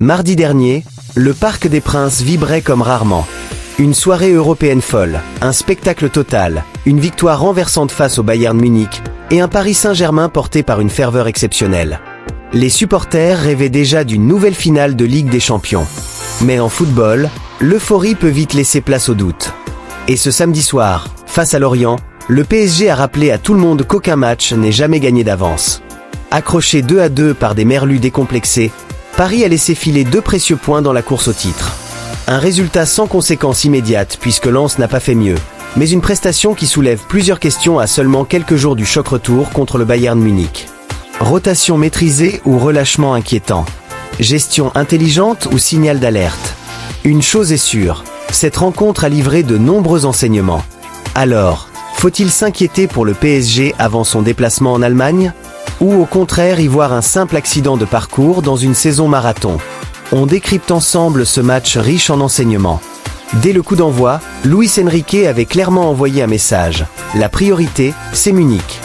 Mardi dernier, le Parc des Princes vibrait comme rarement. Une soirée européenne folle, un spectacle total, une victoire renversante face au Bayern Munich et un Paris Saint-Germain porté par une ferveur exceptionnelle. Les supporters rêvaient déjà d'une nouvelle finale de Ligue des Champions. Mais en football, l'euphorie peut vite laisser place au doute. Et ce samedi soir, face à Lorient, le PSG a rappelé à tout le monde qu'aucun match n'est jamais gagné d'avance. Accroché 2-2 par des merlus décomplexés, Paris a laissé filer 2 précieux points dans la course au titre. Un résultat sans conséquence immédiate puisque Lens n'a pas fait mieux, mais une prestation qui soulève plusieurs questions à seulement quelques jours du choc retour contre le Bayern Munich. Rotation maîtrisée ou relâchement inquiétant? Gestion intelligente ou signal d'alerte? Une chose est sûre, cette rencontre a livré de nombreux enseignements. Alors, faut-il s'inquiéter pour le PSG avant son déplacement en Allemagne? Ou au contraire y voir un simple accident de parcours dans une saison marathon? On décrypte ensemble ce match riche en enseignements. Dès le coup d'envoi, Luis Enrique avait clairement envoyé un message. La priorité, c'est Munich.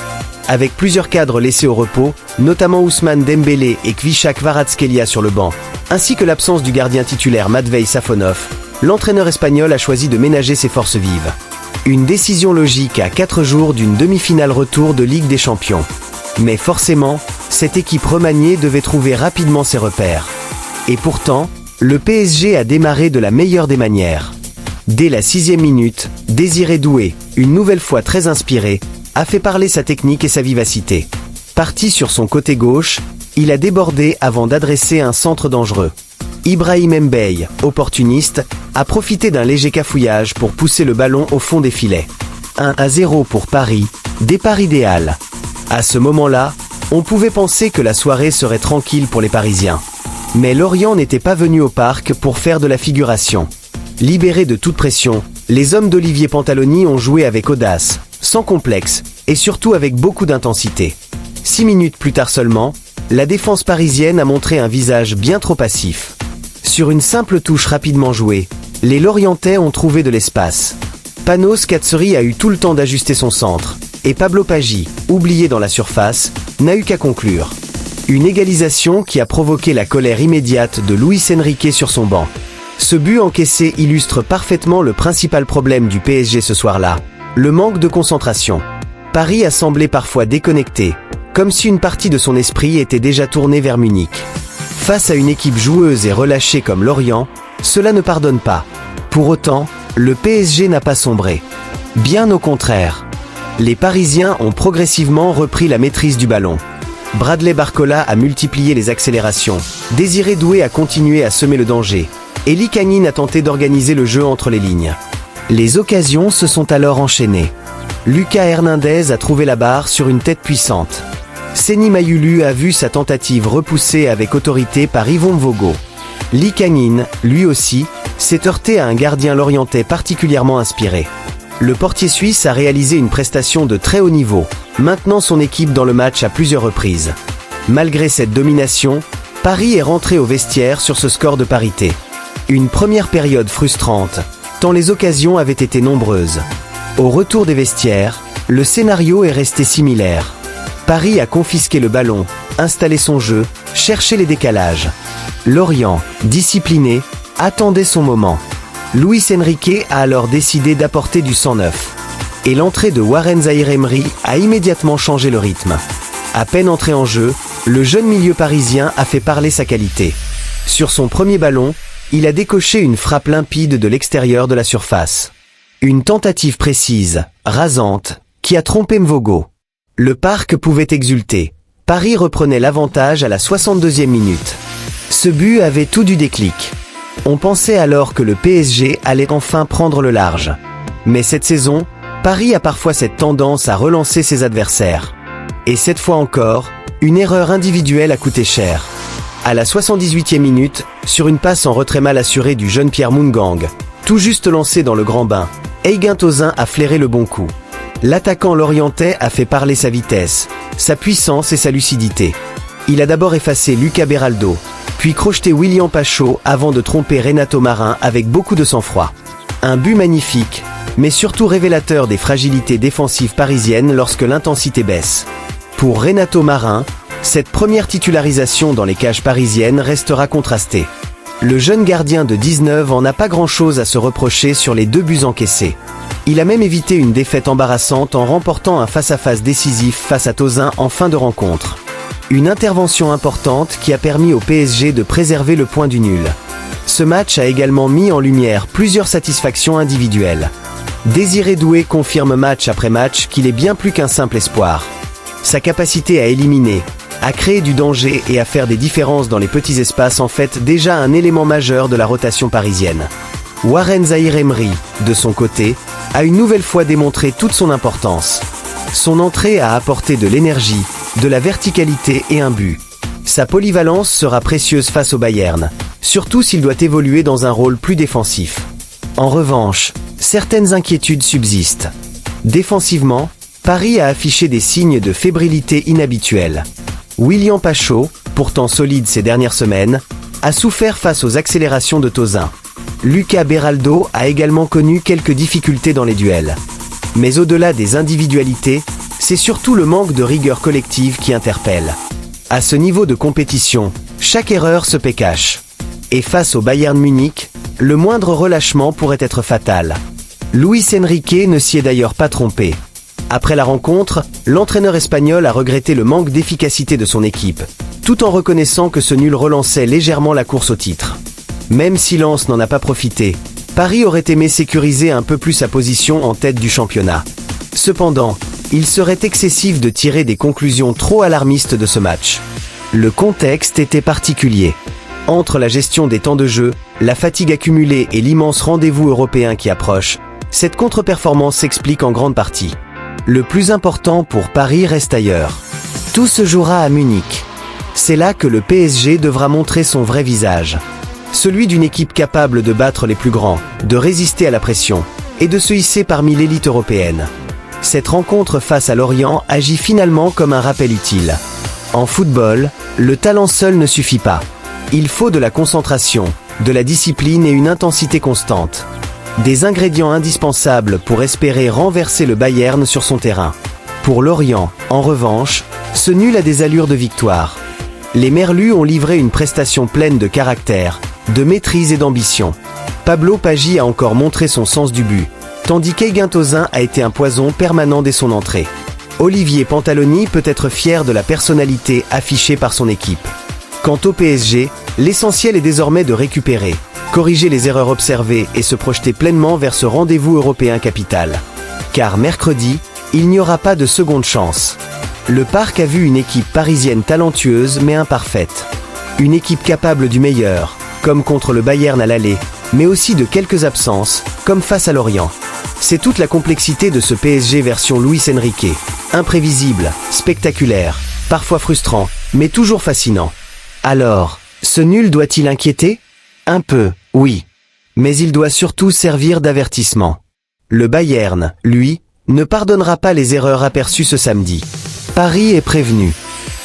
Avec plusieurs cadres laissés au repos, notamment Ousmane Dembélé et Kvicha Kvaratskhelia sur le banc, ainsi que l'absence du gardien titulaire Matvei Safonov, l'entraîneur espagnol a choisi de ménager ses forces vives. Une décision logique à 4 jours d'une demi-finale retour de Ligue des Champions. Mais forcément, cette équipe remaniée devait trouver rapidement ses repères. Et pourtant, le PSG a démarré de la meilleure des manières. Dès la 6e minute, Désiré Doué, une nouvelle fois très inspiré, a fait parler sa technique et sa vivacité. Parti sur son côté gauche, il a débordé avant d'adresser un centre dangereux. Ibrahim Mbaye, opportuniste, a profité d'un léger cafouillage pour pousser le ballon au fond des filets. 1-0 pour Paris, départ idéal. À ce moment-là, on pouvait penser que la soirée serait tranquille pour les Parisiens. Mais Lorient n'était pas venu au parc pour faire de la figuration. Libérés de toute pression, les hommes d'Olivier Pantaloni ont joué avec audace, sans complexe, et surtout avec beaucoup d'intensité. 6 minutes plus tard seulement, la défense parisienne a montré un visage bien trop passif. Sur une simple touche rapidement jouée, les Lorientais ont trouvé de l'espace. Panos Katsuri a eu tout le temps d'ajuster son centre, et Pablo Paggi, oublié dans la surface, n'a eu qu'à conclure. Une égalisation qui a provoqué la colère immédiate de Luis Enrique sur son banc. Ce but encaissé illustre parfaitement le principal problème du PSG ce soir-là, le manque de concentration. Paris a semblé parfois déconnecté, comme si une partie de son esprit était déjà tournée vers Munich. Face à une équipe joueuse et relâchée comme Lorient, cela ne pardonne pas. Pour autant, le PSG n'a pas sombré. Bien au contraire. Les Parisiens ont progressivement repris la maîtrise du ballon. Bradley Barcola a multiplié les accélérations, Désiré Doué a continué à semer le danger, et Lee Kang-in a tenté d'organiser le jeu entre les lignes. Les occasions se sont alors enchaînées. Lucas Hernandez a trouvé la barre sur une tête puissante. Seny Mayulu a vu sa tentative repoussée avec autorité par Yvon Vogo. Lee Kang-in, lui aussi, s'est heurté à un gardien lorientais particulièrement inspiré. Le portier suisse a réalisé une prestation de très haut niveau, maintenant son équipe dans le match à plusieurs reprises. Malgré cette domination, Paris est rentré au vestiaire sur ce score de parité. Une première période frustrante, tant les occasions avaient été nombreuses. Au retour des vestiaires, le scénario est resté similaire. Paris a confisqué le ballon, installé son jeu, cherché les décalages. Lorient, discipliné, attendait son moment. Luis Enrique a alors décidé d'apporter du sang neuf. Et l'entrée de Warren Zaïre-Emery a immédiatement changé le rythme. À peine entré en jeu, le jeune milieu parisien a fait parler sa qualité. Sur son premier ballon, il a décoché une frappe limpide de l'extérieur de la surface. Une tentative précise, rasante, qui a trompé Mvogo. Le parc pouvait exulter. Paris reprenait l'avantage à la 62e minute. Ce but avait tout du déclic. On pensait alors que le PSG allait enfin prendre le large. Mais cette saison, Paris a parfois cette tendance à relancer ses adversaires. Et cette fois encore, une erreur individuelle a coûté cher. À la 78e minute, sur une passe en retrait mal assurée du jeune Pierre Moungang, tout juste lancé dans le grand bain, Aiguin Tozin a flairé le bon coup. L'attaquant lorientais a fait parler sa vitesse, sa puissance et sa lucidité. Il a d'abord effacé Lucas Beraldo, puis crocheté William Pacho avant de tromper Renato Marin avec beaucoup de sang-froid. Un but magnifique, mais surtout révélateur des fragilités défensives parisiennes lorsque l'intensité baisse. Pour Renato Marin, cette première titularisation dans les cages parisiennes restera contrastée. Le jeune gardien de 19 ans n'a pas grand-chose à se reprocher sur les 2 buts encaissés. Il a même évité une défaite embarrassante en remportant un face-à-face décisif face à Tozin en fin de rencontre. Une intervention importante qui a permis au PSG de préserver le point du nul. Ce match a également mis en lumière plusieurs satisfactions individuelles. Désiré Doué confirme match après match qu'il est bien plus qu'un simple espoir. Sa capacité à éliminer, à créer du danger et à faire des différences dans les petits espaces en fait déjà un élément majeur de la rotation parisienne. Warren Zaïre-Emery, de son côté, a une nouvelle fois démontré toute son importance. Son entrée a apporté de l'énergie, de la verticalité et un but. Sa polyvalence sera précieuse face au Bayern, surtout s'il doit évoluer dans un rôle plus défensif. En revanche, certaines inquiétudes subsistent. Défensivement, Paris a affiché des signes de fébrilité inhabituels. William Pacho, pourtant solide ces dernières semaines, a souffert face aux accélérations de Tozin. Lucas Beraldo a également connu quelques difficultés dans les duels. Mais au-delà des individualités, c'est surtout le manque de rigueur collective qui interpelle. À ce niveau de compétition, chaque erreur se paie cash. Et face au Bayern Munich, le moindre relâchement pourrait être fatal. Luis Enrique ne s'y est d'ailleurs pas trompé. Après la rencontre, l'entraîneur espagnol a regretté le manque d'efficacité de son équipe, tout en reconnaissant que ce nul relançait légèrement la course au titre. Même si Lens n'en a pas profité, Paris aurait aimé sécuriser un peu plus sa position en tête du championnat. Cependant, il serait excessif de tirer des conclusions trop alarmistes de ce match. Le contexte était particulier. Entre la gestion des temps de jeu, la fatigue accumulée et l'immense rendez-vous européen qui approche, cette contre-performance s'explique en grande partie. Le plus important pour Paris reste ailleurs. Tout se jouera à Munich. C'est là que le PSG devra montrer son vrai visage. Celui d'une équipe capable de battre les plus grands, de résister à la pression, et de se hisser parmi l'élite européenne. Cette rencontre face à Lorient agit finalement comme un rappel utile. En football, le talent seul ne suffit pas. Il faut de la concentration, de la discipline et une intensité constante. Des ingrédients indispensables pour espérer renverser le Bayern sur son terrain. Pour Lorient, en revanche, ce nul a des allures de victoire. Les Merlus ont livré une prestation pleine de caractère, de maîtrise et d'ambition. Pablo Paggi a encore montré son sens du but, tandis qu'Eguin Tozin a été un poison permanent dès son entrée. Olivier Pantaloni peut être fier de la personnalité affichée par son équipe. Quant au PSG, l'essentiel est désormais de récupérer, corriger les erreurs observées et se projeter pleinement vers ce rendez-vous européen capital. Car mercredi, il n'y aura pas de seconde chance. Le Parc a vu une équipe parisienne talentueuse mais imparfaite. Une équipe capable du meilleur, comme contre le Bayern à l'aller, mais aussi de quelques absences, comme face à Lorient. C'est toute la complexité de ce PSG version Luis Enrique. Imprévisible, spectaculaire, parfois frustrant, mais toujours fascinant. Alors, ce nul doit-il inquiéter ? Un peu, oui. Mais il doit surtout servir d'avertissement. Le Bayern, lui, ne pardonnera pas les erreurs aperçues ce samedi. Paris est prévenu.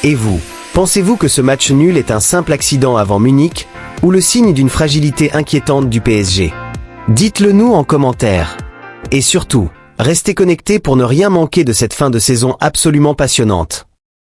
Et vous, pensez-vous que ce match nul est un simple accident avant Munich, ou le signe d'une fragilité inquiétante du PSG ? Dites-le nous en commentaire. Et surtout, restez connectés pour ne rien manquer de cette fin de saison absolument passionnante.